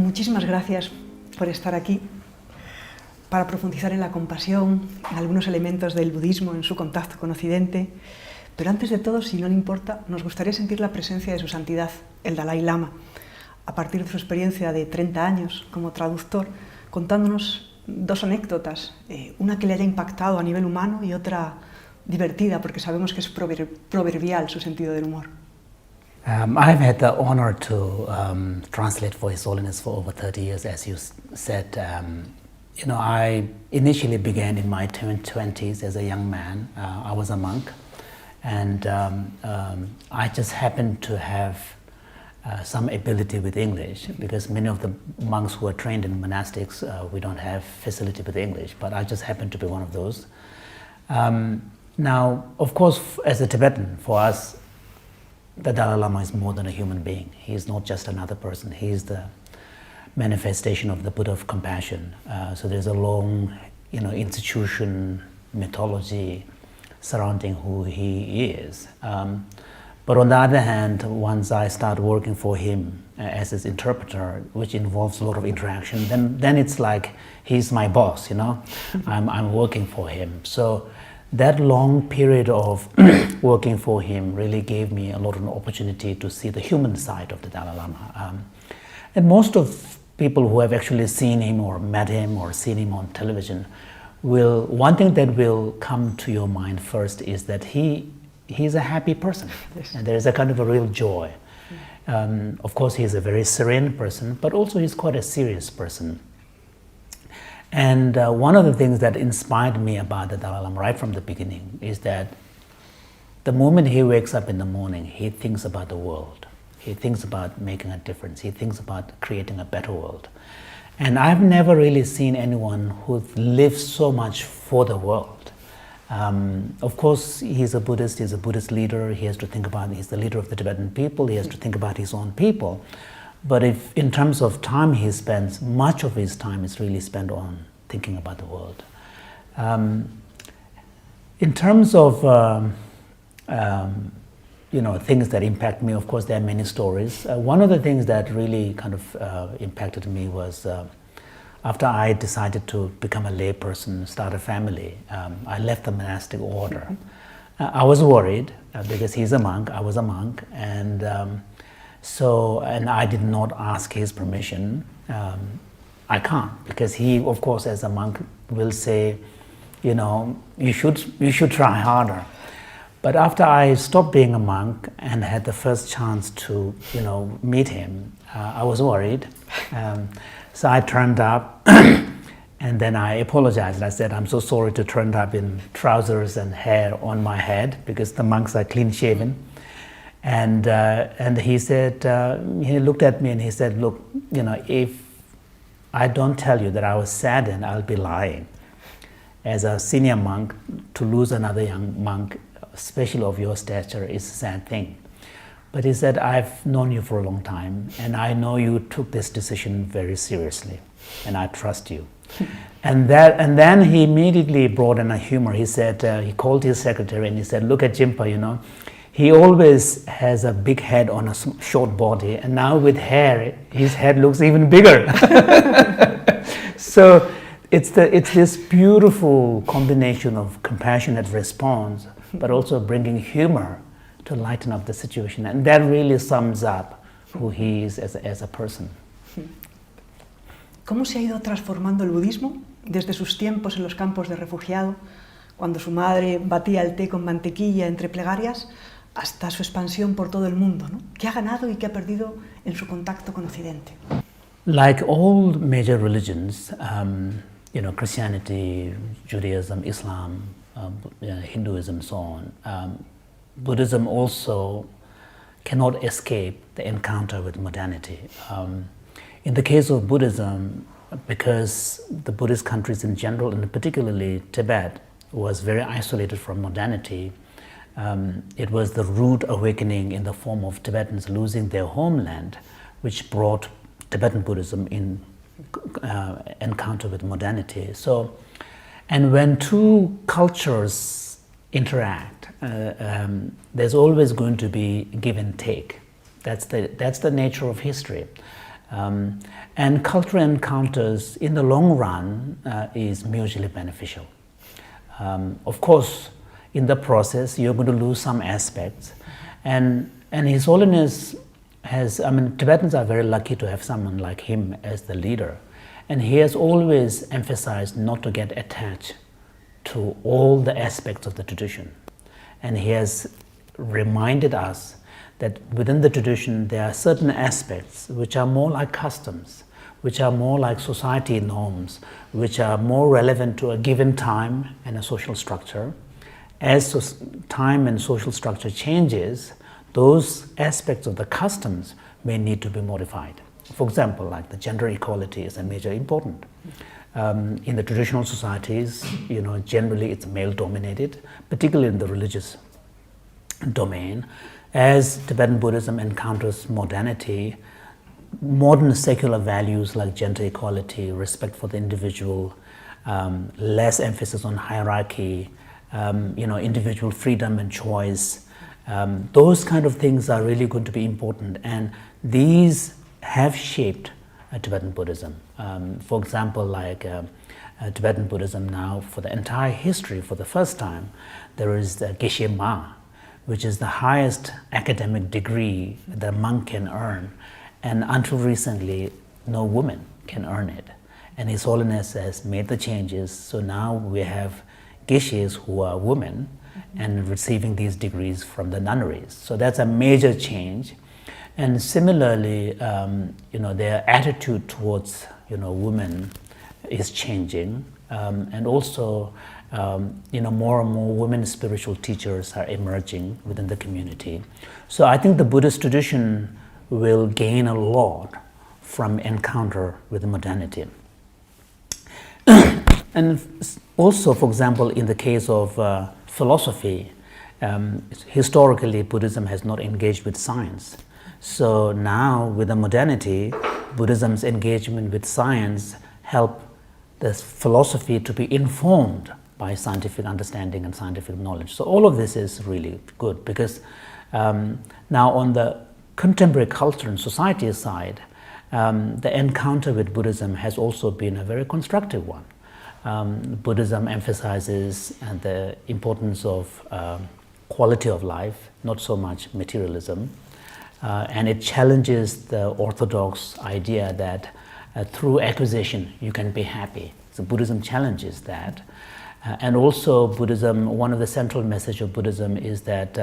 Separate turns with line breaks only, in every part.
Muchísimas gracias por estar aquí para profundizar en la compasión, en algunos elementos del budismo, en su contacto con Occidente. Pero antes de todo, si no le importa, nos gustaría sentir la presencia de Su Santidad, el Dalai Lama, a partir de su experiencia de 30 años como traductor, contándonos dos anécdotas, una que le haya impactado a nivel humano y otra divertida, porque sabemos que es proverbial su sentido del humor.
I've had the honor to translate for His Holiness for over 30 years, as you said. I initially began in my 20s as a young man. I was a monk, and I just happened to have some ability with English, because many of the monks who are trained in monastics, we don't have facility with English, but I just happened to be one of those. Now, of course, as a Tibetan, for us, the Dalai Lama is more than a human being. He is not just another person. He is the manifestation of the Buddha of compassion. So there's a long, institution, mythology surrounding who he is. But on the other hand, once I start working for him as his interpreter, which involves a lot of interaction, then it's like he's my boss. I'm working for him. So that long period of working for him really gave me a lot of opportunity to see the human side of the Dalai Lama. And most of people who have actually seen him or met him or seen him on television, one thing that will come to your mind first is that he's a happy person. Yes. And there is a kind of a real joy. Of course, he's a very serene person, but also he's quite a serious person. And one of the things that inspired me about the Dalai Lama right from the beginning is that the moment he wakes up in the morning, he thinks about the world. He thinks about making a difference. He thinks about creating a better world. And I've never really seen anyone who lives so much for the world. Of course, he's a Buddhist leader. He has to think about, he's the leader of the Tibetan people. He has to think about his own people. But if, in terms of time he spends, much of his time is really spent on thinking about the world. In terms of things that impact me, of course, there are many stories. One of the things that really kind of impacted me was after I decided to become a lay person, start a family, I left the monastic order. I was worried because he's a monk, I was a monk, and I did not ask his permission. I can't, because he, of course, as a monk, will say, you should try harder. But after I stopped being a monk and had the first chance to, meet him, I was worried. So I turned up, and then I apologized. I said, I'm so sorry to turn up in trousers and hair on my head, because the monks are clean-shaven. And he said, he looked at me and he said, look, if I don't tell you that I was saddened, I'll be lying. As a senior monk, to lose another young monk, especially of your stature, is a sad thing. But he said, I've known you for a long time, and I know you took this decision very seriously, and I trust you. And then he immediately brought in a humor. He said, he called his secretary and he said, look at Jinpa, he always has a big head on a short body, and now with hair, his head looks even bigger. So it's this beautiful combination of compassionate response, but also bringing humor to lighten up the situation. And that really sums up who he is as a person.
¿Cómo se ha ido transformando el budismo desde sus tiempos en los campos de refugiado, cuando su madre batía el té con mantequilla entre plegarias, hasta su expansión por todo el mundo, ¿no? ¿Qué ha ganado y qué ha perdido en su contacto con Occidente?
Like all major religions, Christianity, Judaism, Islam, Hinduism, so on, Buddhism also cannot escape the encounter with modernity. In the case of Buddhism, because the Buddhist countries in general, and particularly Tibet, was very isolated from modernity, it was the rude awakening in the form of Tibetans losing their homeland, which brought Tibetan Buddhism in encounter with modernity. So, and when two cultures interact, there's always going to be give and take. That's the nature of history. And cultural encounters in the long run is mutually beneficial. Of course, in the process, you're going to lose some aspects. And His Holiness has, Tibetans are very lucky to have someone like him as the leader. And he has always emphasized not to get attached to all the aspects of the tradition. And he has reminded us that within the tradition there are certain aspects which are more like customs, which are more like society norms, which are more relevant to a given time and a social structure. As time and social structure changes, those aspects of the customs may need to be modified. For example, like the gender equality is a major important. In the traditional societies, generally it's male-dominated, particularly in the religious domain. As Tibetan Buddhism encounters modernity, modern secular values like gender equality, respect for the individual, less emphasis on hierarchy, individual freedom and choice, those kind of things are really going to be important, and these have shaped Tibetan Buddhism. For example, like Tibetan Buddhism now, for the entire history, for the first time, there is the Geshe Ma, which is the highest academic degree that a monk can earn, and until recently, no woman can earn it. And His Holiness has made the changes, so now we have Geshes who are women and receiving these degrees from the nunneries. So that's a major change. And similarly, their attitude towards women is changing, and also more and more women spiritual teachers are emerging within the community. So I think the Buddhist tradition will gain a lot from encounter with modernity. And also, for example, in the case of philosophy, historically Buddhism has not engaged with science. So now, with the modernity, Buddhism's engagement with science help the philosophy to be informed by scientific understanding and scientific knowledge. So all of this is really good, because now on the contemporary culture and society side, the encounter with Buddhism has also been a very constructive one. Buddhism emphasizes the importance of quality of life, not so much materialism. And it challenges the orthodox idea that through acquisition you can be happy. So Buddhism challenges that. And also Buddhism, one of the central messages of Buddhism is that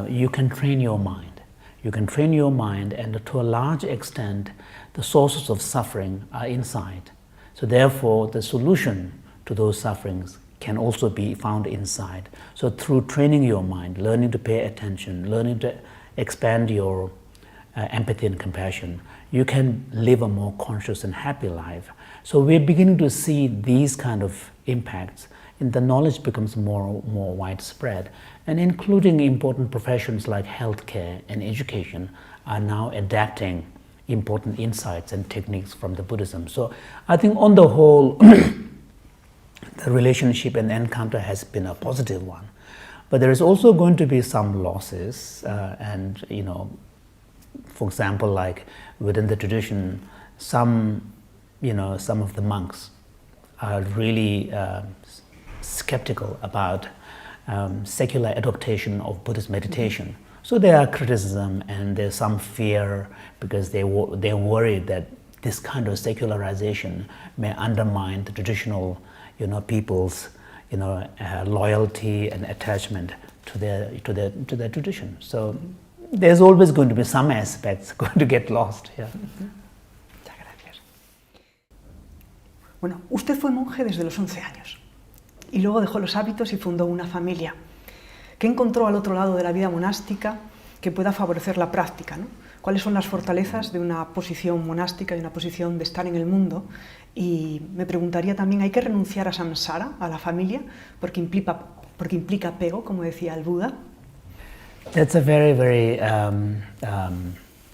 you can train your mind. You can train your mind, and to a large extent the sources of suffering are inside. So therefore the solution to those sufferings can also be found inside. So through training your mind, learning to pay attention, learning to expand your empathy and compassion, you can live a more conscious and happy life. So we're beginning to see these kind of impacts, and the knowledge becomes more widespread, and including important professions like healthcare and education are now adapting important insights and techniques from the Buddhism. So I think on the whole, the relationship and encounter has been a positive one. But there is also going to be some losses, and for example, like within the tradition, some of the monks are really skeptical about secular adaptation of Buddhist meditation. So there are criticism and there's some fear, because they're worried that this kind of secularization may undermine the traditional, people's, loyalty and attachment to their tradition. So there's always going to be some aspects going to get lost. Yeah.
Muchas gracias. Bueno, usted fue monje desde los 11 años y luego dejó los hábitos y fundó una familia. ¿Qué encontró al otro lado de la vida monástica que pueda favorecer la práctica, ¿no? ¿Cuáles son las fortalezas de una posición monástica y una posición de estar en el mundo? Y me preguntaría también, ¿hay que renunciar a samsara, a la familia, porque implica apego, como decía el Buda?
That's a very, very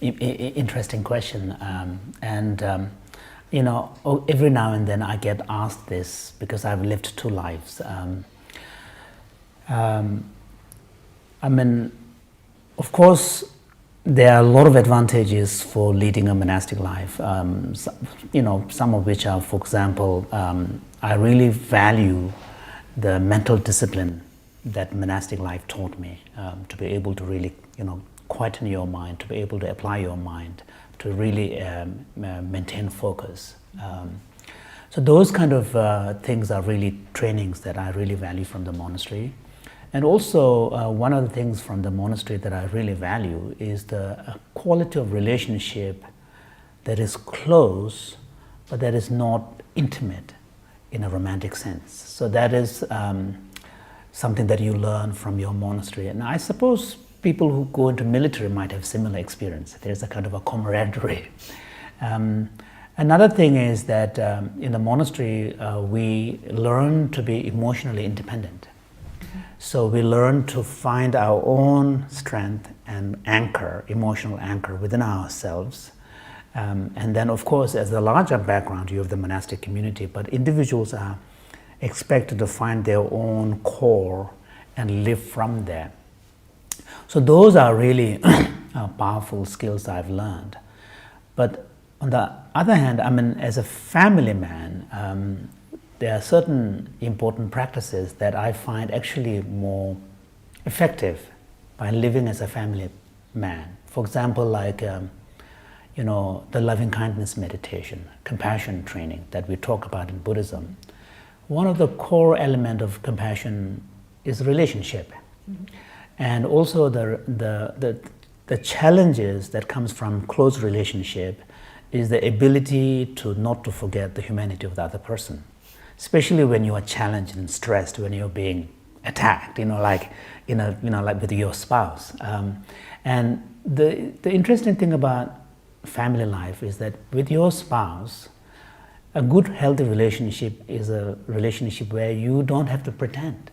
interesting question, every now and then I get asked this because I've lived two lives. Of course, there are a lot of advantages for leading a monastic life, some of which are, for example, I really value the mental discipline that monastic life taught me, to be able to really, quieten your mind, to be able to apply your mind, to really maintain focus. So those kind of things are really trainings that I really value from the monastery. And also, one of the things from the monastery that I really value is the quality of relationship that is close, but that is not intimate in a romantic sense. So that is something that you learn from your monastery. And I suppose people who go into military might have similar experience. There's a kind of a camaraderie. Another thing is that in the monastery, we learn to be emotionally independent. So we learn to find our own strength and anchor, emotional anchor within ourselves. And then, of course, as the larger background, you have the monastic community, but individuals are expected to find their own core and live from there. So those are really powerful skills I've learned. But on the other hand, as a family man, there are certain important practices that I find actually more effective by living as a family man. For example, like the loving kindness meditation, compassion training that we talk about in Buddhism. One of the core elements of compassion is relationship. Mm-hmm. And also the challenges that comes from close relationship is the ability to not to forget the humanity of the other person. Especially when you are challenged and stressed, when you're being attacked, like with your spouse. And the interesting thing about family life is that with your spouse, a good, healthy relationship is a relationship where you don't have to pretend.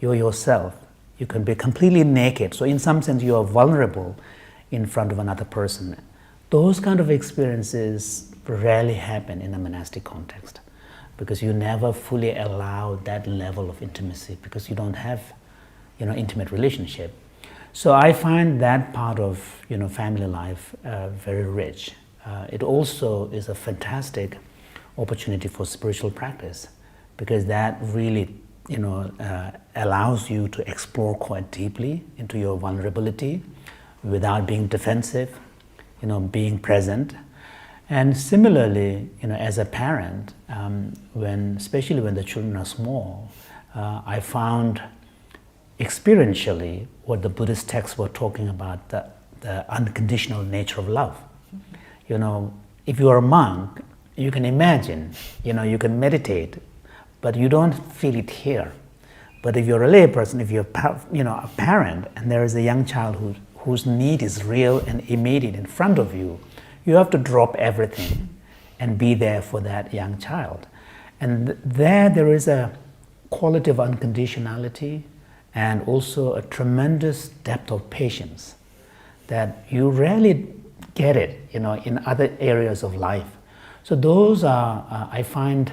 You're yourself. You can be completely naked. So in some sense, you are vulnerable in front of another person. Those kind of experiences rarely happen in a monastic context, because you never fully allow that level of intimacy, because you don't have, intimate relationship. So I find that part of, family life very rich. It also is a fantastic opportunity for spiritual practice, because that really, allows you to explore quite deeply into your vulnerability without being defensive, being present. And similarly, as a parent, especially when the children are small, I found experientially what the Buddhist texts were talking about, the unconditional nature of love. If you are a monk, you can imagine, you can meditate, but you don't feel it here. But if you're a lay person, if you're a parent, and there is a young child whose need is real and immediate in front of you, you have to drop everything and be there for that young child. And there is a quality of unconditionality and also a tremendous depth of patience that you rarely get it, in other areas of life. So those are, I find,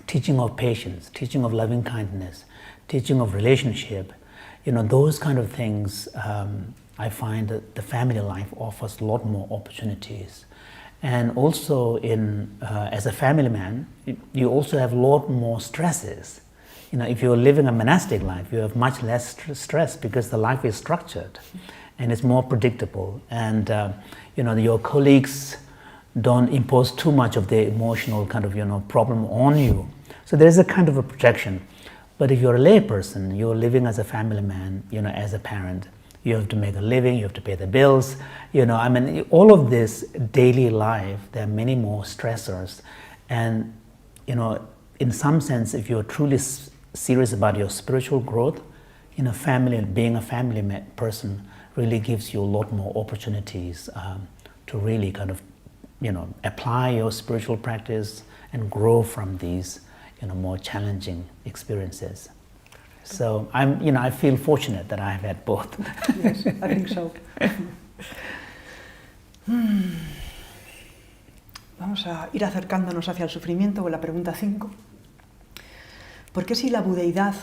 teaching of patience, teaching of loving kindness, teaching of relationship, those kind of things. I find that the family life offers a lot more opportunities. And also as a family man, you also have a lot more stresses. If you're living a monastic life, you have much less stress because the life is structured and it's more predictable. And your colleagues don't impose too much of their emotional kind of problem on you. So there's a kind of a protection. But if you're a lay person, you're living as a family man, as a parent, you have to make a living, you have to pay the bills, all of this daily life, there are many more stressors. And, in some sense, if you're truly serious about your spiritual growth, being a family person really gives you a lot more opportunities to really kind of, apply your spiritual practice and grow from these, more challenging experiences. So I feel fortunate that I have had both.
Yes, I think so. Vamos a ir acercándonos hacia el sufrimiento con la pregunta 5. ¿Por qué si la budeidad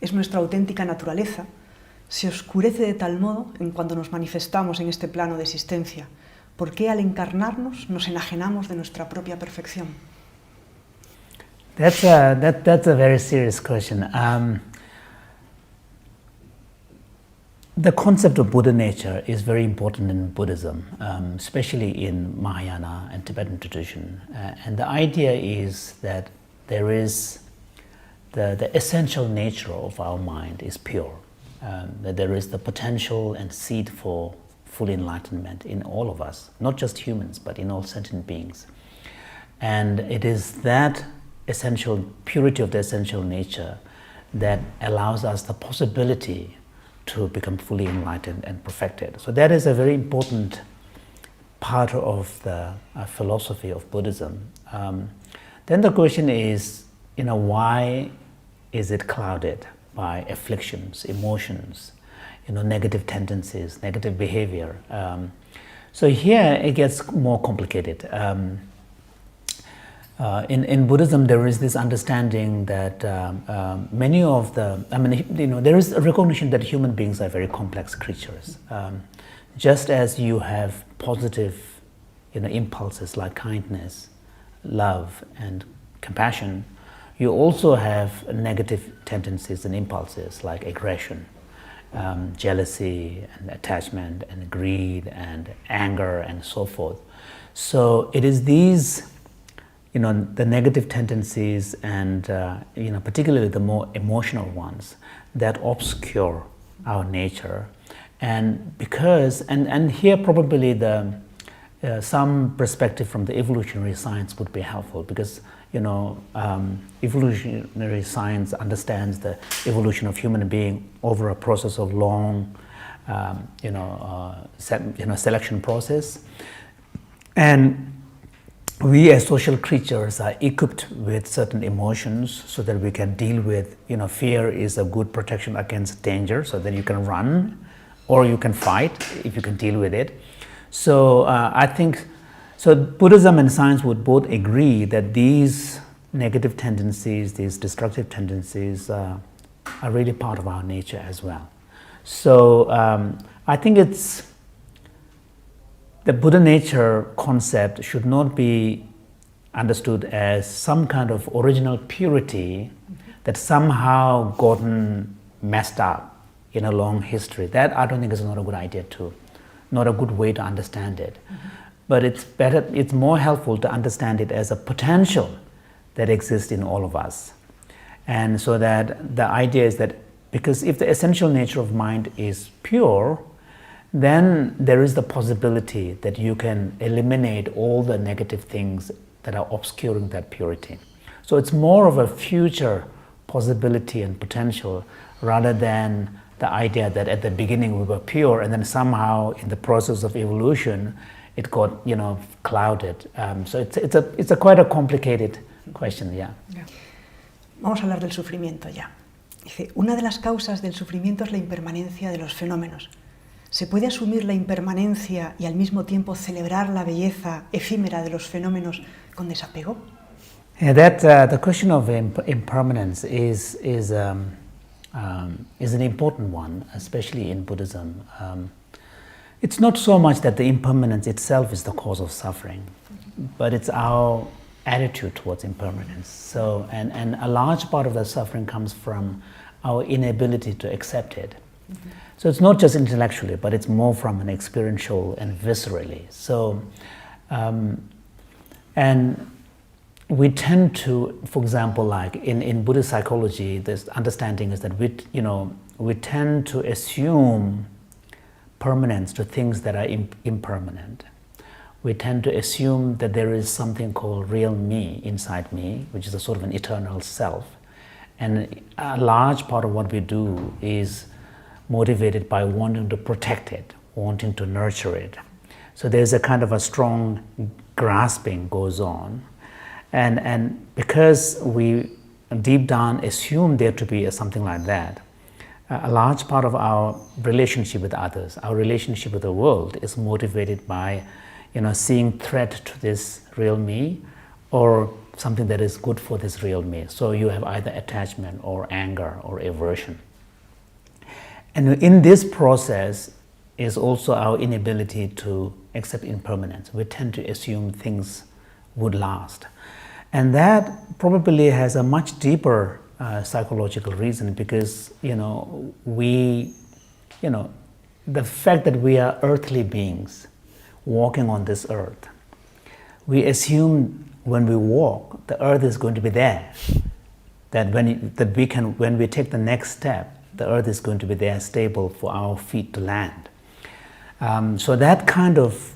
es nuestra auténtica naturaleza se oscurece de tal modo en cuanto nos manifestamos en este plano de existencia? ¿Por qué al encarnarnos nos enajenamos de nuestra propia perfección?
That's a very serious question. The concept of Buddha nature is very important in Buddhism, especially in Mahayana and Tibetan tradition. And the idea is that there is the essential nature of our mind is pure. That there is the potential and seed for full enlightenment in all of us, not just humans, but in all sentient beings. And it is that essential purity of the essential nature that allows us the possibility to become fully enlightened and perfected. So that is a very important part of the philosophy of Buddhism. Then the question is, why is it clouded by afflictions, emotions, negative tendencies, negative behavior? So here it gets more complicated. In Buddhism, there is this understanding that many of there is a recognition that human beings are very complex creatures. Just as you have positive, impulses like kindness, love, and compassion, you also have negative tendencies and impulses like aggression, jealousy, and attachment, and greed, and anger, and so forth. So it is these the negative tendencies and particularly the more emotional ones that obscure our nature. And because and here probably the some perspective from the evolutionary science would be helpful, because evolutionary science understands the evolution of human being over a process of long selection process. And we as social creatures are equipped with certain emotions so that we can deal with, fear is a good protection against danger, so that you can run or you can fight if you can deal with it. So I think, Buddhism and science would both agree that these negative tendencies, these destructive tendencies are really part of our nature as well. So I think the Buddha nature concept should not be understood as some kind of original purity that somehow gotten messed up in a long history. That I don't think is not a good idea too, not a good way to understand it. Mm-hmm. But it's more helpful to understand it as a potential that exists in all of us. And so that the idea is that because if the essential nature of mind is pure, then there is the possibility that you can eliminate all the negative things that are obscuring that purity. So it's more of a future possibility and potential rather than the idea that at the beginning we were pure and then somehow in the process of evolution it got clouded. So it's a quite a complicated question, yeah.
Vamos a hablar del sufrimiento ya. Dice, una de las causas del sufrimiento es la impermanencia de los fenómenos. ¿Se puede asumir la impermanencia y al mismo tiempo celebrar la belleza efímera de los fenómenos con desapego?
Yeah, the question of impermanence is an important one, especially in Buddhism. It's not so much that the impermanence itself is the cause of suffering, but it's our attitude towards impermanence. So, and a large part of that suffering comes from our inability to accept it. Mm-hmm. So it's not just intellectually, but it's more from an experiential and viscerally. So, and we tend to, for example, like in Buddhist psychology, this understanding is that we tend to assume permanence to things that are impermanent. We tend to assume that there is something called real me inside me, which is a sort of an eternal self. And a large part of what we do is motivated by wanting to protect it, wanting to nurture it. So there's a kind of a strong grasping goes on. And because we deep down assume there to be something like that, a large part of our relationship with others, our relationship with the world is motivated by seeing threat to this real me or something that is good for this real me. So you have either attachment or anger or aversion. And in this process is also our inability to accept impermanence. We tend to assume things would last. And that probably has a much deeper psychological reason, because, the fact that we are earthly beings walking on this earth, we assume when we walk, the earth is going to be there. That when we take the next step, the earth is going to be there, stable for our feet to land. So that kind of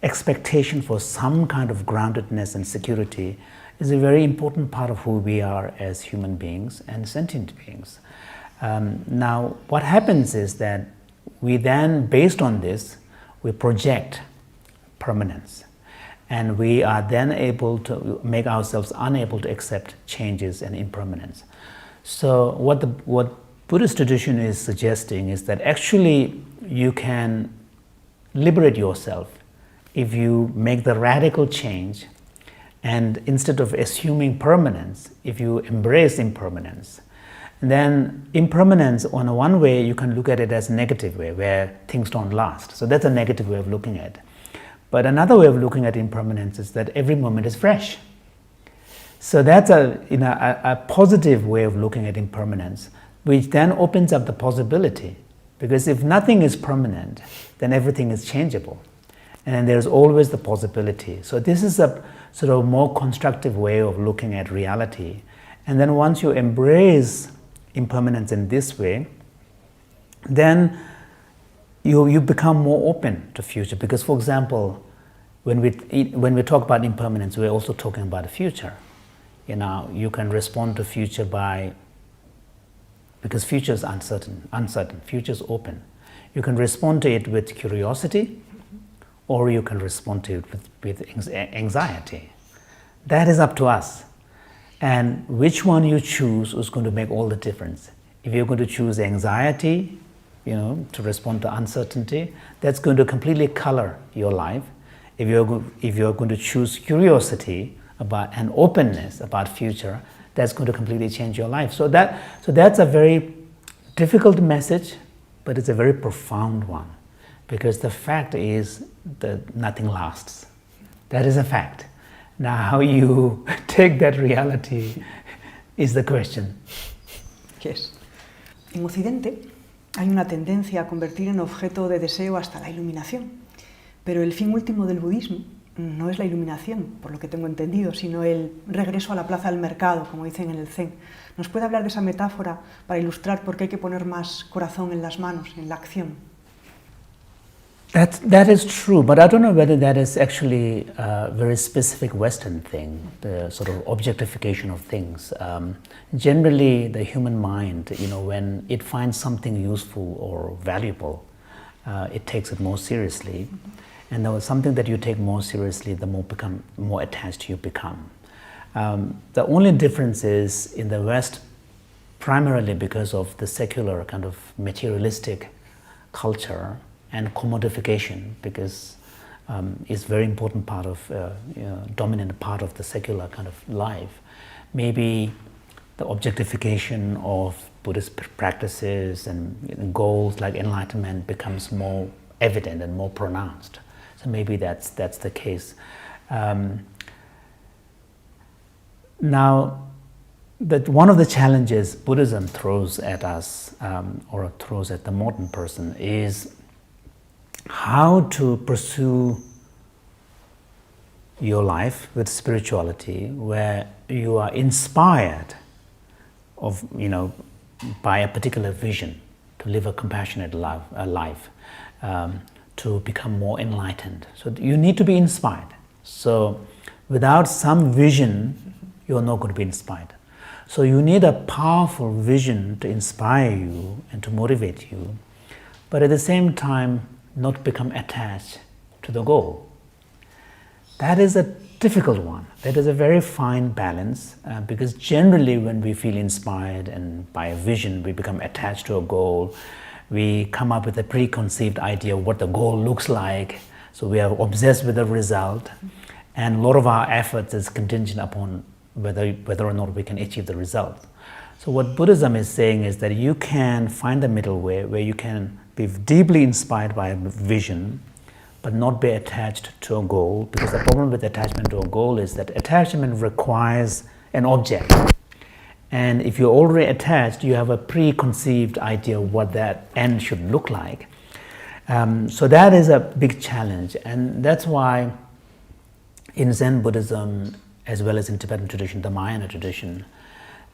expectation for some kind of groundedness and security is a very important part of who we are as human beings and sentient beings. Now, what happens is that we then, based on this, we project permanence. And we are then able to make ourselves unable to accept changes and impermanence. So what Buddhist tradition is suggesting is that actually you can liberate yourself if you make the radical change, and instead of assuming permanence, if you embrace impermanence. Then impermanence, on one way, you can look at it as a negative way, where things don't last. So that's a negative way of looking at it. But another way of looking at impermanence is that every moment is fresh. So that's a positive way of looking at impermanence, which then opens up the possibility. Because if nothing is permanent, then everything is changeable. And then there's always the possibility. So this is a sort of more constructive way of looking at reality. And then once you embrace impermanence in this way, then you become more open to future. Because, for example, when we talk about impermanence, we're also talking about the future. You can respond to future because future is uncertain, future is open. You can respond to it with curiosity, or you can respond to it with anxiety. That is up to us. And which one you choose is going to make all the difference. If you're going to choose anxiety, to respond to uncertainty, that's going to completely color your life. If you're going to choose curiosity about and openness about future, that's going to completely change your life. So that's a very difficult message, but it's a very profound one, because the fact is that nothing lasts. That is a fact. Now, how you take that reality is the question.
Yes. En Occidente hay una tendencia a convertir en objeto de deseo hasta la iluminación, pero el fin último del budismo no es la iluminación, por lo que tengo entendido, sino el regreso a la plaza del mercado, como dicen en el Zen. ¿Nos puede hablar de esa metáfora para ilustrar por qué hay que poner más corazón en las manos, en la acción?
That is true, but I don't know whether that is actually a very specific Western thing, the sort of objectification of things. Generally, the human mind, when it finds something useful or valuable, it takes it more seriously. And there was something that you take more seriously, the more attached you become. The only difference is in the West, primarily because of the secular kind of materialistic culture and commodification, because it's very important part of, dominant part of the secular kind of life. Maybe the objectification of Buddhist practices and goals like enlightenment becomes more evident and more pronounced. So maybe that's the case. Now, one of the challenges Buddhism throws at us, or throws at the modern person, is how to pursue your life with spirituality, where you are inspired by a particular vision to live a compassionate life. To become more enlightened. So you need to be inspired. So without some vision, you're not going to be inspired. So you need a powerful vision to inspire you and to motivate you, but at the same time, not become attached to the goal. That is a difficult one. That is a very fine balance, because generally when we feel inspired and by a vision, we become attached to a goal. We come up with a preconceived idea of what the goal looks like. So we are obsessed with the result. And a lot of our efforts is contingent upon whether or not we can achieve the result. So what Buddhism is saying is that you can find the middle way where you can be deeply inspired by a vision, but not be attached to a goal, because the problem with attachment to a goal is that attachment requires an object. And if you're already attached, you have a preconceived idea of what that end should look like. So that is a big challenge, and that's why in Zen Buddhism, as well as in Tibetan tradition, the Mahayana tradition,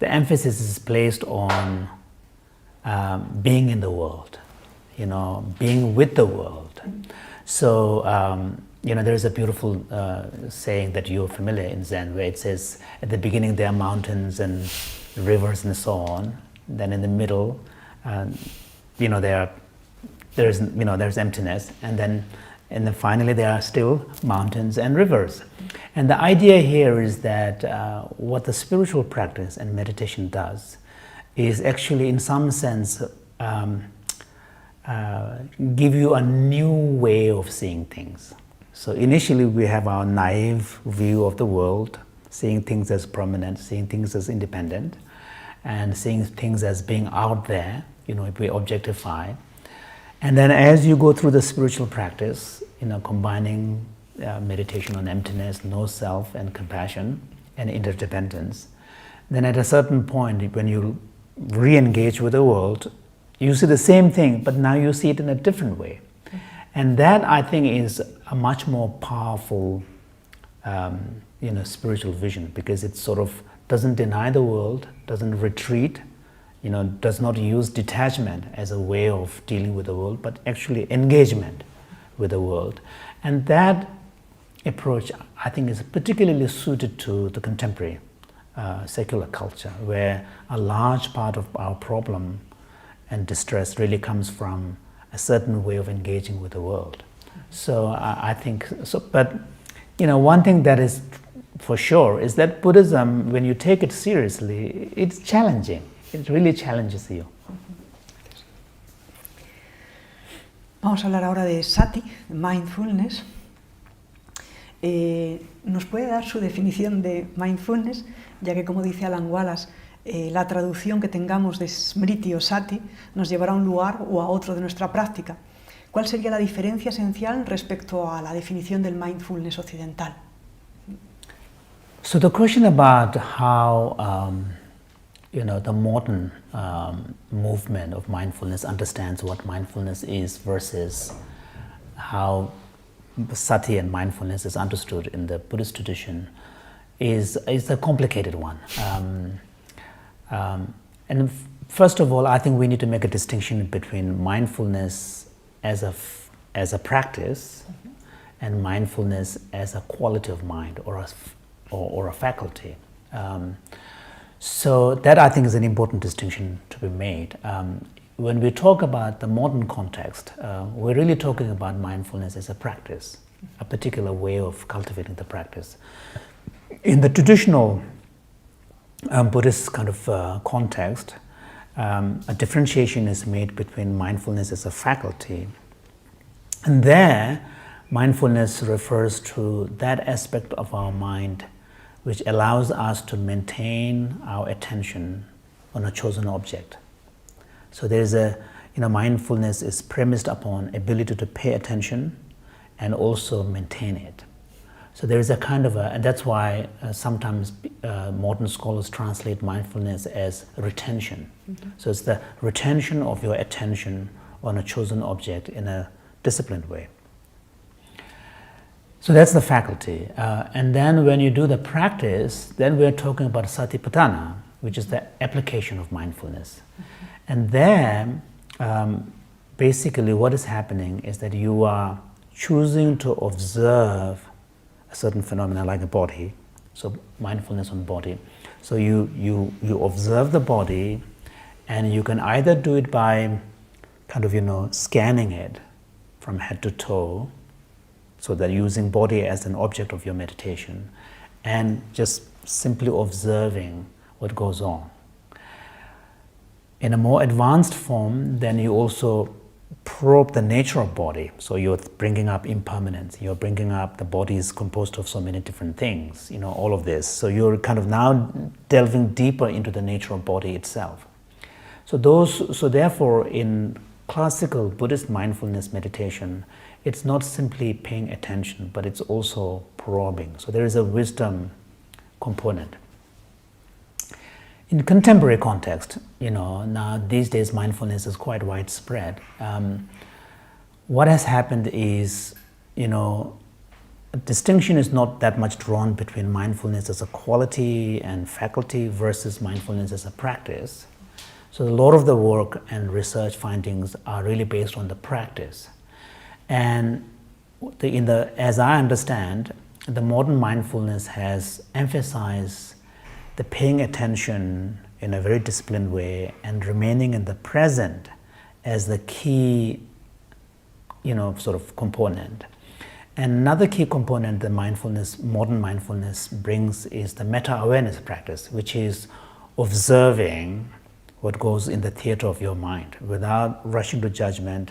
the emphasis is placed on being in the world, being with the world. So, there's a beautiful saying that you're familiar in Zen, where it says, at the beginning there are mountains and rivers and so on. Then in the middle, there's emptiness, and then finally there are still mountains and rivers. And the idea here is that what the spiritual practice and meditation does is actually, in some sense, give you a new way of seeing things. So initially we have our naive view of the world, seeing things as permanent, seeing things as independent, and seeing things as being out there, if we objectify. And then as you go through the spiritual practice, combining meditation on emptiness, no self, and compassion, and interdependence, then at a certain point, when you re-engage with the world, you see the same thing, but now you see it in a different way. And that, I think, is a much more powerful spiritual vision, because it sort of doesn't deny the world, doesn't retreat, does not use detachment as a way of dealing with the world, but actually engagement with the world. And that approach, I think, is particularly suited to the contemporary secular culture, where a large part of our problem and distress really comes from a certain way of engaging with the world. So I think so. But one thing that is for sure is that Buddhism, when you take it seriously, it's challenging. It really challenges you.
Vamos a hablar ahora de sati, mindfulness. ¿Nos puede dar su definición de mindfulness? Ya que, como dice Alan Wallace, la traducción que tengamos de smriti o sati nos llevará a un lugar o a otro de nuestra práctica. ¿Cuál sería la diferencia esencial respecto a la definición del mindfulness occidental?
So the question about how the modern movement of mindfulness understands what mindfulness is versus how sati and mindfulness is understood in the Buddhist tradition is a complicated one. And first of all, I think we need to make a distinction between mindfulness as a practice and mindfulness as a quality of mind or a faculty. So that, I think, is an important distinction to be made. When we talk about the modern context, we're really talking about mindfulness as a practice, a particular way of cultivating the practice. In the traditional Buddhist kind of context, a differentiation is made between mindfulness as a faculty, and there mindfulness refers to that aspect of our mind which allows us to maintain our attention on a chosen object. So there's mindfulness is premised upon ability to pay attention and also maintain it. So there is a kind of and that's why sometimes modern scholars translate mindfulness as retention. Mm-hmm. So it's the retention of your attention on a chosen object in a disciplined way. So that's the faculty. And then when you do the practice, then we're talking about satipatthana, which is the application of mindfulness. Mm-hmm. And there, basically what is happening is that you are choosing to observe a certain phenomena like a body, so mindfulness on body. So you observe the body, and you can either do it by kind of scanning it from head to toe, so that using body as an object of your meditation, and just simply observing what goes on. In a more advanced form, then you also probe the nature of body. So you're bringing up impermanence, you're bringing up the body is composed of so many different things, all of this. So you're kind of now delving deeper into the nature of body itself. So therefore in classical Buddhist mindfulness meditation, it's not simply paying attention, but it's also probing. So there is a wisdom component. In contemporary context, now these days mindfulness is quite widespread. What has happened is, distinction is not that much drawn between mindfulness as a quality and faculty versus mindfulness as a practice. So a lot of the work and research findings are really based on the practice. And as I understand, the modern mindfulness has emphasized the paying attention in a very disciplined way and remaining in the present as the key, sort of component. And another key component that modern mindfulness brings is the meta-awareness practice, which is observing what goes in the theater of your mind without rushing to judgment,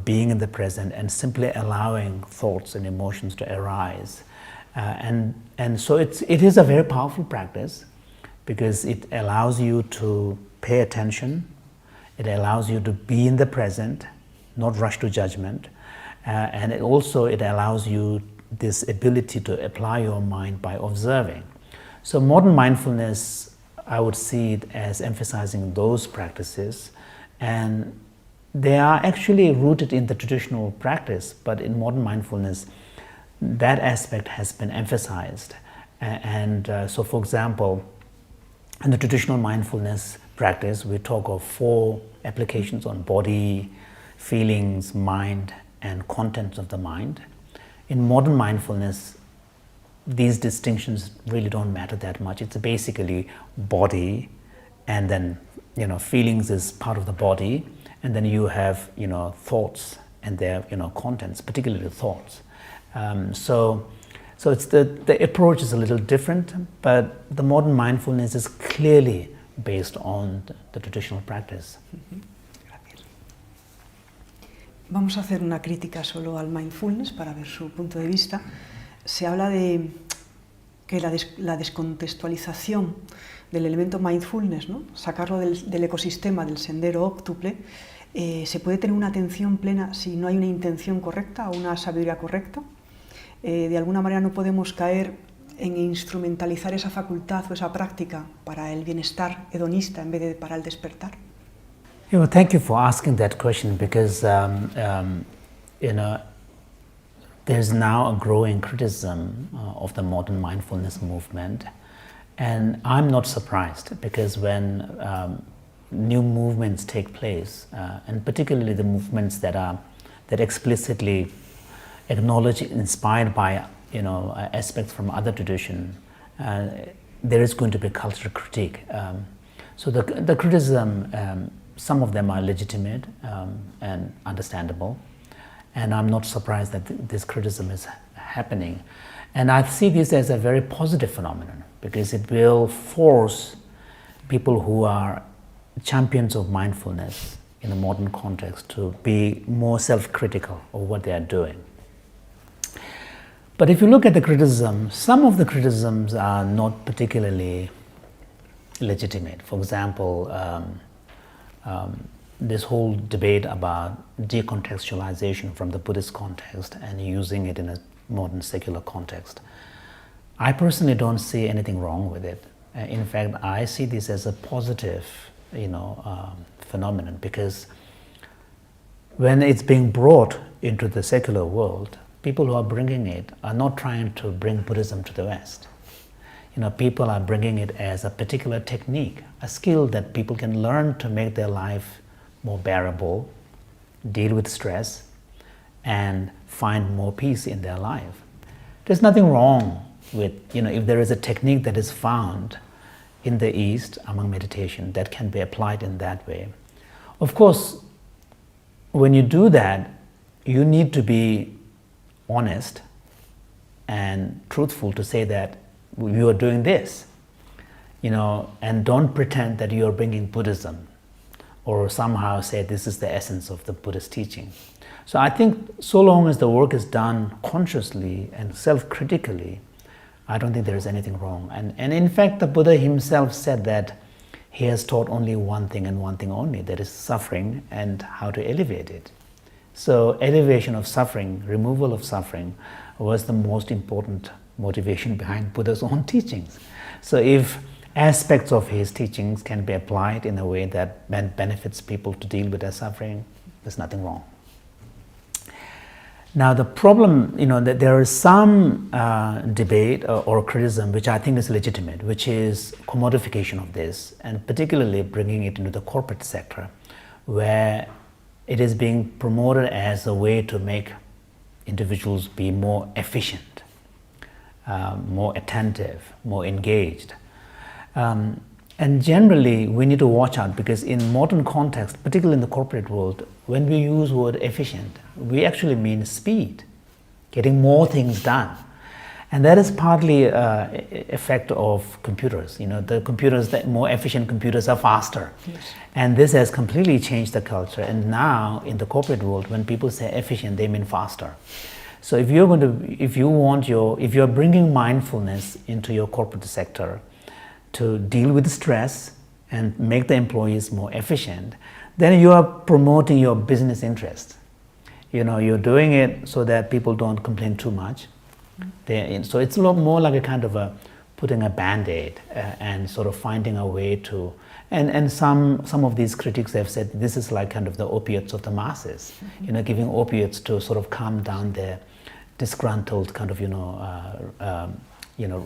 being in the present and simply allowing thoughts and emotions to arise. And so it is a very powerful practice because it allows you to pay attention, it allows you to be in the present, not rush to judgment, and it allows you this ability to apply your mind by observing. So modern mindfulness, I would see it as emphasizing those practices, and they are actually rooted in the traditional practice, but in modern mindfulness, that aspect has been emphasized. So for example, in the traditional mindfulness practice, we talk of 4 applications on body, feelings, mind, and contents of the mind. In modern mindfulness, these distinctions really don't matter that much. It's basically body, and then feelings is part of the body, and then you have thoughts and their contents, particularly thoughts. So it's the approach is a little different, but the modern mindfulness is clearly based on the traditional practice.
Gracias. Vamos a hacer una crítica solo al mindfulness para ver su punto de vista. Se habla de que la descontextualización del elemento mindfulness, ¿no? Sacarlo del ecosistema del sendero óctuple, se puede tener una atención plena si no hay una intención correcta o una sabiduría correcta. De alguna manera no podemos caer en instrumentalizar esa facultad o esa práctica para el bienestar hedonista en vez de para el despertar.
Thank you for asking that question because there's now a growing criticism of the modern mindfulness movement, and I'm not surprised because when new movements take place, and particularly the movements that explicitly acknowledge, inspired by aspects from other tradition, there is going to be cultural critique. So the criticism, some of them are legitimate and understandable, and I'm not surprised that this criticism is happening. And I see this as a very positive phenomenon because it will force people who are champions of mindfulness in a modern context to be more self-critical of what they are doing. But if you look at the criticism, some of the criticisms are not particularly legitimate. For example, this whole debate about decontextualization from the Buddhist context and using it in a modern secular context. I personally don't see anything wrong with it. In fact, I see this as a positive, phenomenon because when it's being brought into the secular world, people who are bringing it are not trying to bring Buddhism to the West. People are bringing it as a particular technique, a skill that people can learn to make their life more bearable, deal with stress, and find more peace in their life. There's nothing wrong with, if there is a technique that is found in the East among meditation that can be applied in that way. Of course, when you do that, you need to be honest and truthful to say that you are doing this, and don't pretend that you are bringing Buddhism or somehow say this is the essence of the Buddhist teaching. So I think so long as the work is done consciously and self-critically, I don't think there is anything wrong. And in fact, the Buddha himself said that he has taught only one thing and one thing only, that is suffering and how to elevate it. So elevation of suffering, removal of suffering, was the most important motivation behind Buddha's own teachings. So if aspects of his teachings can be applied in a way that benefits people to deal with their suffering, there's nothing wrong. Now the problem, that there is some debate or criticism which I think is legitimate, which is commodification of this, and particularly bringing it into the corporate sector, where it is being promoted as a way to make individuals be more efficient, more attentive, more engaged. And generally, we need to watch out, because in modern context, particularly in the corporate world, when we use word efficient, we actually mean speed, getting more things done. And that is partly an effect of computers. The computers, the more efficient computers are faster.
Yes.
And this has completely changed the culture. And now in the corporate world, when people say efficient, they mean faster. So if you're bringing mindfulness into your corporate sector to deal with stress and make the employees more efficient, then you are promoting your business interest. You're doing it so that people don't complain too much. So it's a lot more like a kind of putting a band-aid and sort of finding a way to, and some of these critics have said this is like kind of the opiates of the masses, giving opiates to sort of calm down their disgruntled kind of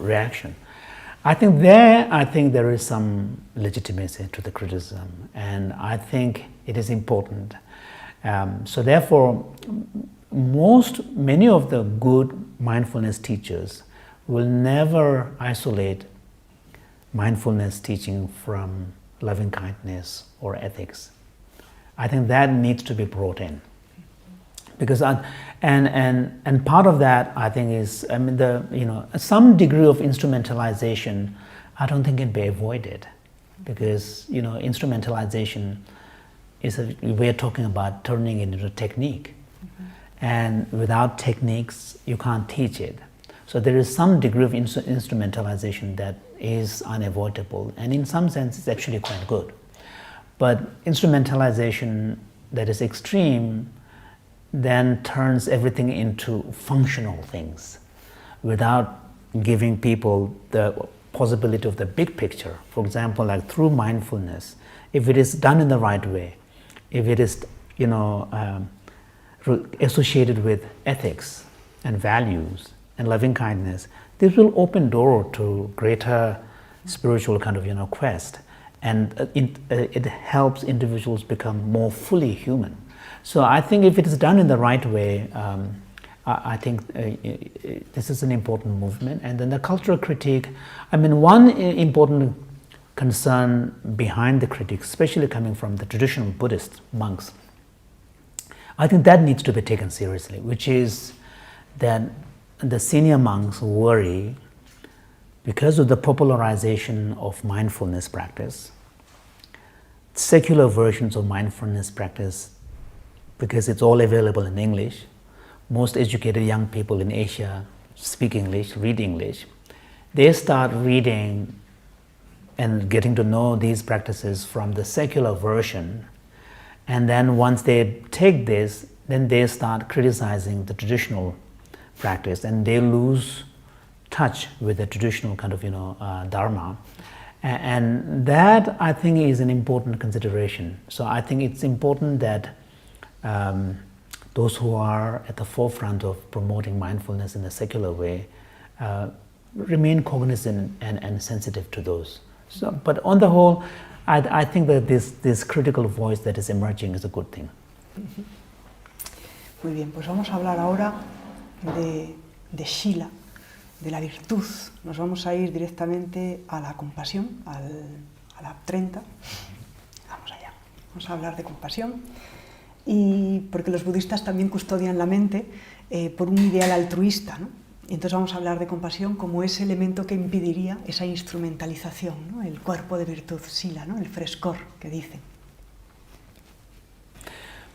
reaction. I think there is some legitimacy to the criticism, and I think it is important. So therefore, many of the good mindfulness teachers will never isolate mindfulness teaching from loving kindness or ethics. I think that needs to be brought in, because and part of that, I think, is some degree of instrumentalization. I don't think can be avoided, because instrumentalization is we're talking about turning it into a technique. And without techniques, you can't teach it. So there is some degree of instrumentalization that is unavoidable, and in some sense it's actually quite good. But instrumentalization that is extreme then turns everything into functional things without giving people the possibility of the big picture. For example, like through mindfulness, if it is done in the right way, if it is associated with ethics and values and loving kindness, this will open door to greater spiritual kind of quest, and it helps individuals become more fully human. So I think if it is done in the right way, I think this is an important movement. And then the cultural critique, one important concern behind the critics, especially coming from the traditional Buddhist monks, I think that needs to be taken seriously, which is that the senior monks worry, because of the popularization of mindfulness practice, secular versions of mindfulness practice, because it's all available in English. Most educated young people in Asia speak English, read English. They start reading and getting to know these practices from the secular version. And then once they take this, then they start criticizing the traditional practice, and they lose touch with the traditional kind of dharma. And that, I think, is an important consideration. So I think it's important that those who are at the forefront of promoting mindfulness in a secular way remain cognizant and sensitive to those. So, but on the whole, I think that this critical voice that is emerging is a good thing.
Muy bien, pues vamos a hablar ahora de Shila, de la virtud. Nos vamos a ir directamente a la compasión, a la 30. Vamos allá. Vamos a hablar de compasión, y porque los budistas también custodian la mente por un ideal altruista, ¿no? Y entonces vamos a hablar de compasión como ese elemento que impediría esa instrumentalización, ¿no? El cuerpo de virtud, Shila, ¿no? El frescor que dicen.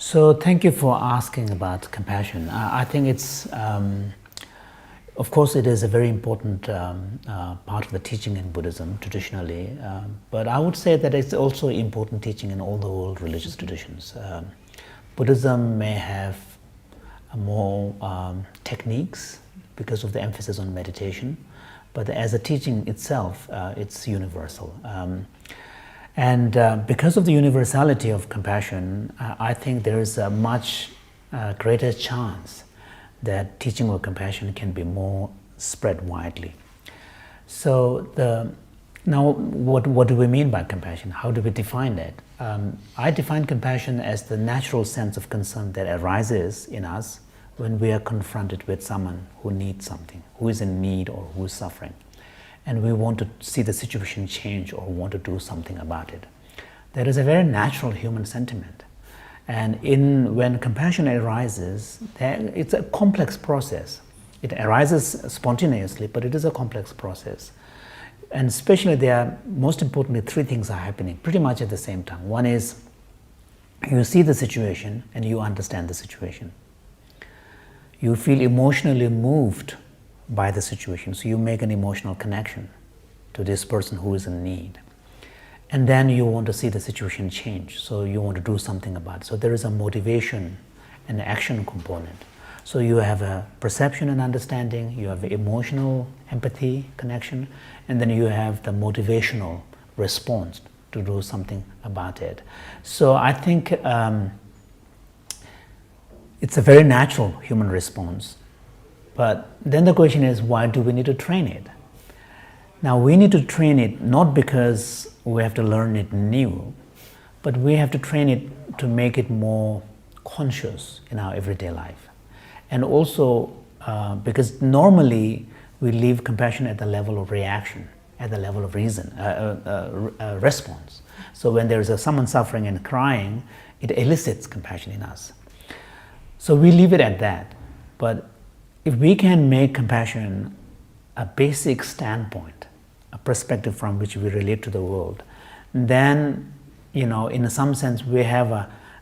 So thank you for asking about compassion. I think it's, of course, it is a very important part of the teaching in Buddhism traditionally, but I would say that it's also important teaching in all the world religious traditions. Buddhism may have more techniques because of the emphasis on meditation, but as a teaching itself, it's universal. And because of the universality of compassion, I think there is a much greater chance that teaching of compassion can be more spread widely. So now what do we mean by compassion? How do we define that? I define compassion as the natural sense of concern that arises in us when we are confronted with someone who needs something, who is in need or who is suffering, and we want to see the situation change or want to do something about it. That is a very natural human sentiment. And when compassion arises, it's a complex process. It arises spontaneously, but it is a complex process. And especially most importantly, three things are happening pretty much at the same time. One is you see the situation and you understand the situation. You feel emotionally moved by the situation, so you make an emotional connection to this person who is in need. And then you want to see the situation change, so you want to do something about it. So there is a motivation and action component. So you have a perception and understanding, you have emotional empathy connection, and then you have the motivational response to do something about it. So I think it's a very natural human response. But then the question is, why do we need to train it? Now we need to train it not because we have to learn it new, but we have to train it to make it more conscious in our everyday life. And also because normally we leave compassion at the level of reaction, at the level of reason, response. So when there is someone suffering and crying, it elicits compassion in us. So we leave it at that. But if we can make compassion a basic standpoint, a perspective from which we relate to the world, then, in some sense, we have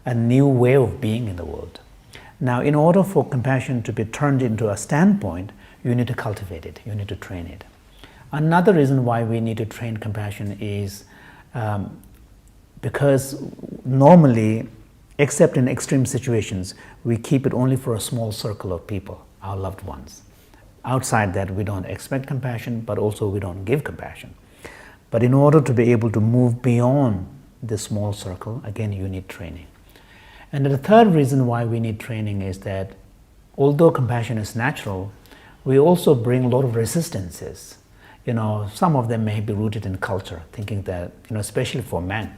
a new way of being in the world. Now, in order for compassion to be turned into a standpoint, you need to cultivate it, you need to train it. Another reason why we need to train compassion is because normally, except in extreme situations, we keep it only for a small circle of people, our loved ones. Outside that, we don't expect compassion, but also we don't give compassion. But in order to be able to move beyond this small circle, again, you need training. And the third reason why we need training is that although compassion is natural, we also bring a lot of resistances. Some of them may be rooted in culture, thinking that, especially for men.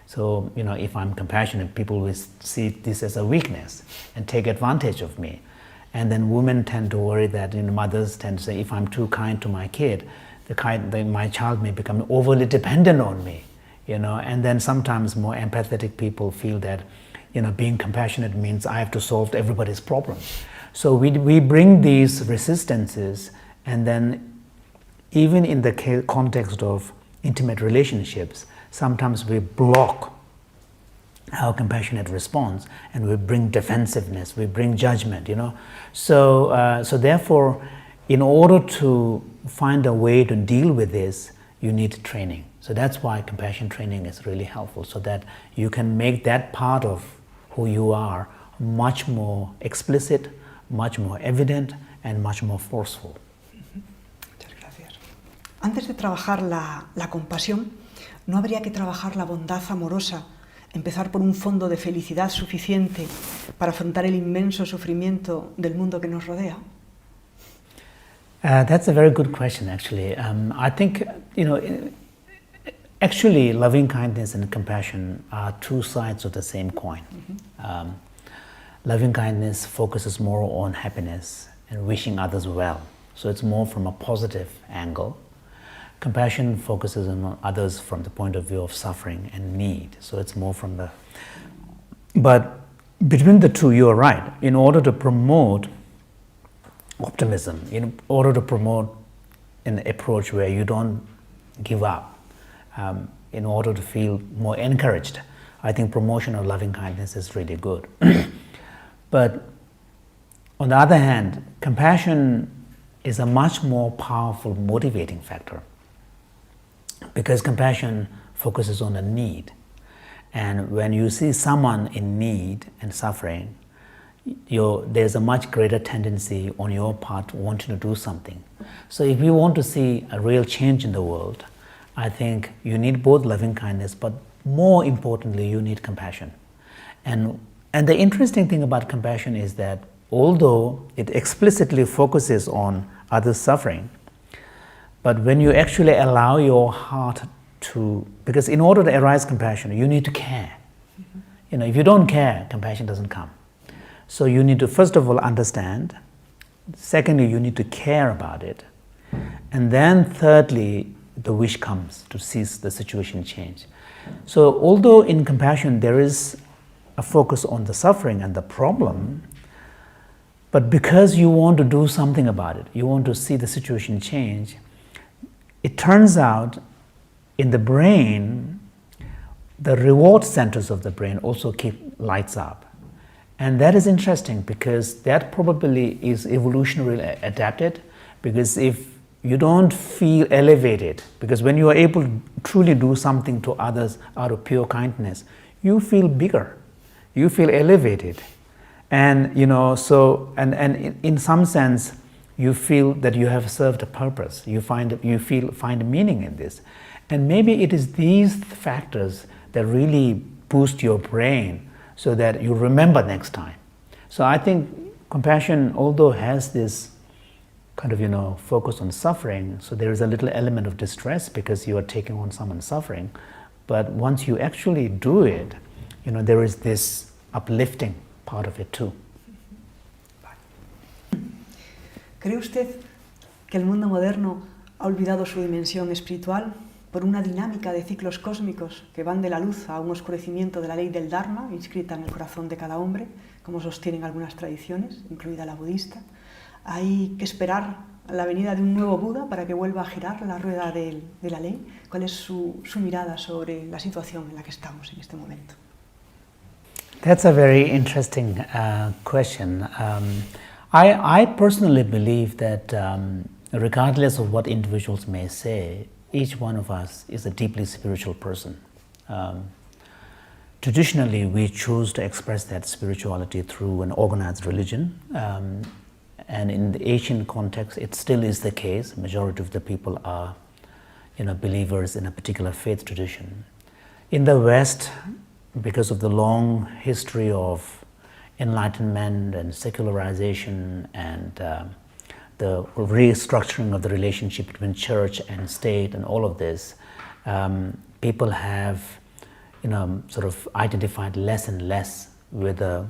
So, if I'm compassionate, people will see this as a weakness and take advantage of me. And then women tend to worry that, mothers tend to say, if I'm too kind to my kid, my child may become overly dependent on me, And then sometimes more empathetic people feel that, being compassionate means I have to solve everybody's problems. So we bring these resistances, and then even in the context of intimate relationships, sometimes we block our compassionate response, and we bring defensiveness, we bring judgment, So therefore, in order to find a way to deal with this, you need training. So that's why compassion training is really helpful, so that you can make that part of who you are much more explicit, much more evident, and much more forceful.
Muchas gracias. Antes de trabajar la compasión, ¿no habría que trabajar la bondad amorosa, empezar por un fondo de felicidad suficiente para afrontar el inmenso sufrimiento del mundo que nos rodea?
That's a very good question, actually. I think, actually, loving kindness and compassion are two sides of the same coin. Loving kindness focuses more on happiness and wishing others well. So it's more from a positive angle. Compassion focuses on others from the point of view of suffering and need. So it's more from the... But between the two, you are right. In order to promote optimism, in order to promote an approach where you don't give up, in order to feel more encouraged, I think promotion of loving kindness is really good. But on the other hand, compassion is a much more powerful motivating factor, because compassion focuses on a need. And when you see someone in need and suffering, there's a much greater tendency on your part wanting to do something. So if you want to see a real change in the world, I think you need both loving kindness, but more importantly, you need compassion. And the interesting thing about compassion is that although it explicitly focuses on others' suffering, but when you actually allow your heart to, because in order to arise compassion, you need to care. Mm-hmm. If you don't care, compassion doesn't come. So you need to, first of all, understand. Secondly, you need to care about it. And then thirdly, the wish comes to see the situation change. So although in compassion there is a focus on the suffering and the problem, but because you want to do something about it, you want to see the situation change, it turns out in the brain, the reward centers of the brain also keep lights up. And that is interesting because that probably is evolutionarily adapted, because if you don't feel elevated, because when you are able to truly do something to others out of pure kindness, you feel bigger, you feel elevated. And and in some sense, you feel that you have served a purpose. You find meaning in this. And maybe it is these factors that really boost your brain so that you remember next time. So I think compassion, although has this kind of focus on suffering, so there is a little element of distress because you are taking on someone's suffering. But once you actually do it, there is this uplifting part of it too.
¿Cree usted que el mundo moderno ha olvidado su dimensión espiritual por una dinámica de ciclos cósmicos que van de la luz a un oscurecimiento de la ley del Dharma inscrita en el corazón de cada hombre, como sostienen algunas tradiciones, incluida la budista? ¿Hay que esperar la venida de un nuevo Buda para que vuelva a girar la rueda de la ley? ¿Cuál es su mirada sobre la situación en la que estamos en este momento?
That's a very interesting question. I personally believe that regardless of what individuals may say, each one of us is a deeply spiritual person. Traditionally, we choose to express that spirituality through an organized religion. And in the Asian context, it still is the case. Majority of the people are, believers in a particular faith tradition. In the West, because of the long history of enlightenment and secularization and the restructuring of the relationship between church and state and all of this, people have, sort of identified less and less with the,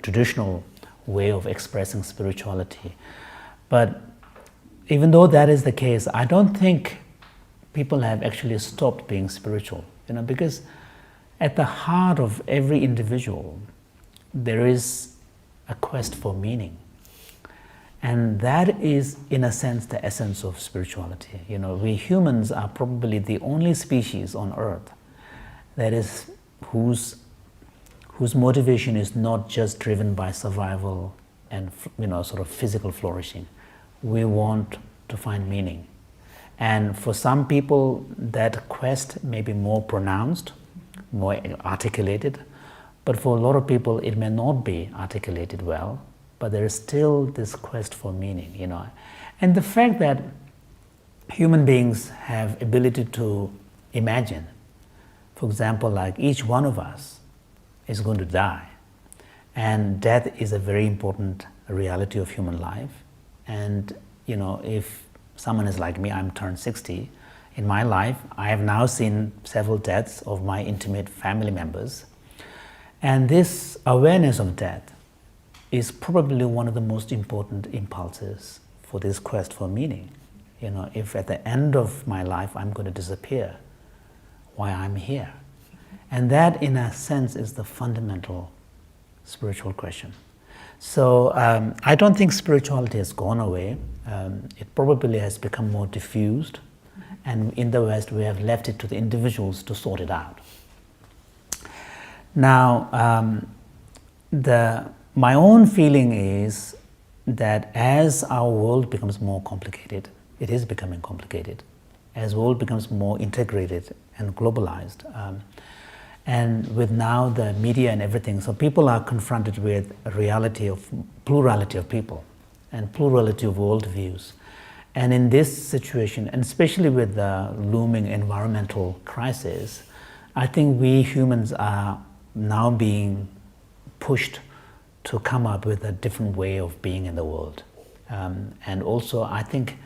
traditional way of expressing spirituality. But even though that is the case, I don't think people have actually stopped being spiritual, because at the heart of every individual, there is a quest for meaning. And that is, in a sense, the essence of spirituality. We humans are probably the only species on earth that is whose motivation is not just driven by survival and sort of physical flourishing. We want to find meaning. And for some people, that quest may be more pronounced, more articulated, but for a lot of people, it may not be articulated well, but there is still this quest for meaning, And the fact that human beings have ability to imagine, for example, like each one of us is going to die, and death is a very important reality of human life. And if someone is like me, I'm turned 60, in my life I have now seen several deaths of my intimate family members, and this awareness of death is probably one of the most important impulses for this quest for meaning. If at the end of my life I'm going to disappear, why I'm here? And that, in a sense, is the fundamental spiritual question. So I don't think spirituality has gone away. It probably has become more diffused, and in the West we have left it to the individuals to sort it out. Now, my own feeling is that as our world becomes more complicated, it is becoming complicated, as the world becomes more integrated and globalized, and with now the media and everything, so people are confronted with a reality of plurality of people and plurality of worldviews. And in this situation, and especially with the looming environmental crisis, I think we humans are now being pushed to come up with a different way of being in the world. And also I think,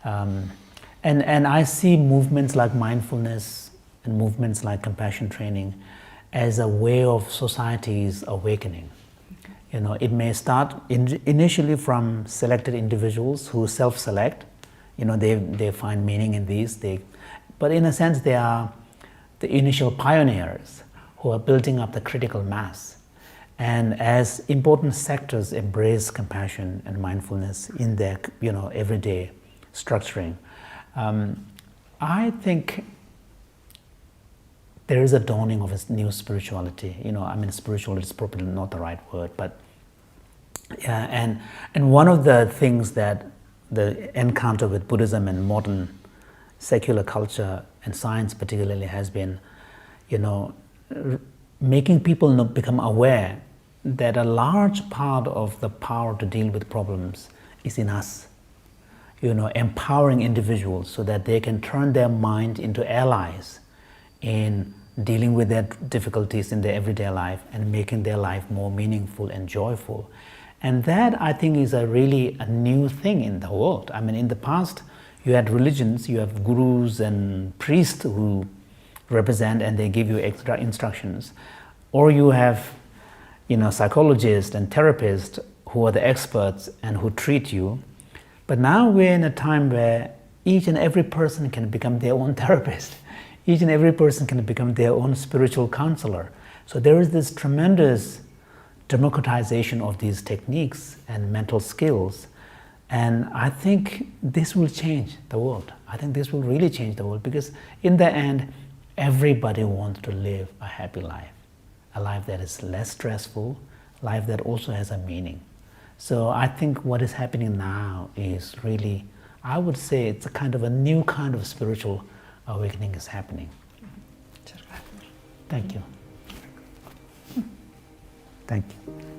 and I see movements like mindfulness and movements like compassion training as a way of society's awakening. You know, it may start initially from selected individuals who self-select. You know, they find meaning in these. But in a sense, they are the initial pioneers who are building up the critical mass. And as important sectors embrace compassion and mindfulness in their, you know, everyday structuring, I think there is a dawning of a new spirituality. You know, I mean, spirituality is probably not the right word, but yeah. And one of the things that the encounter with Buddhism and modern secular culture and science particularly has been, you know, making people become aware that a large part of the power to deal with problems is in us. You know, empowering individuals so that they can turn their mind into allies in dealing with their difficulties in their everyday life and making their life more meaningful and joyful. And that, I think, is really a new thing in the world. I mean, in the past, you had religions, you have gurus and priests who represent and they give you extra instructions. Or you have, you know, psychologists and therapists who are the experts and who treat you. But now we're in a time where each and every person can become their own therapist. Each and every person can become their own spiritual counselor. So there is this tremendous democratization of these techniques and mental skills. And I think this will change the world. I think this will really change the world, because in the end, everybody wants to live a happy life, a life that is less stressful, a life that also has a meaning. So I think what is happening now is really, I would say it's a kind of a new kind of spiritual awakening is happening. Thank you. Thank you.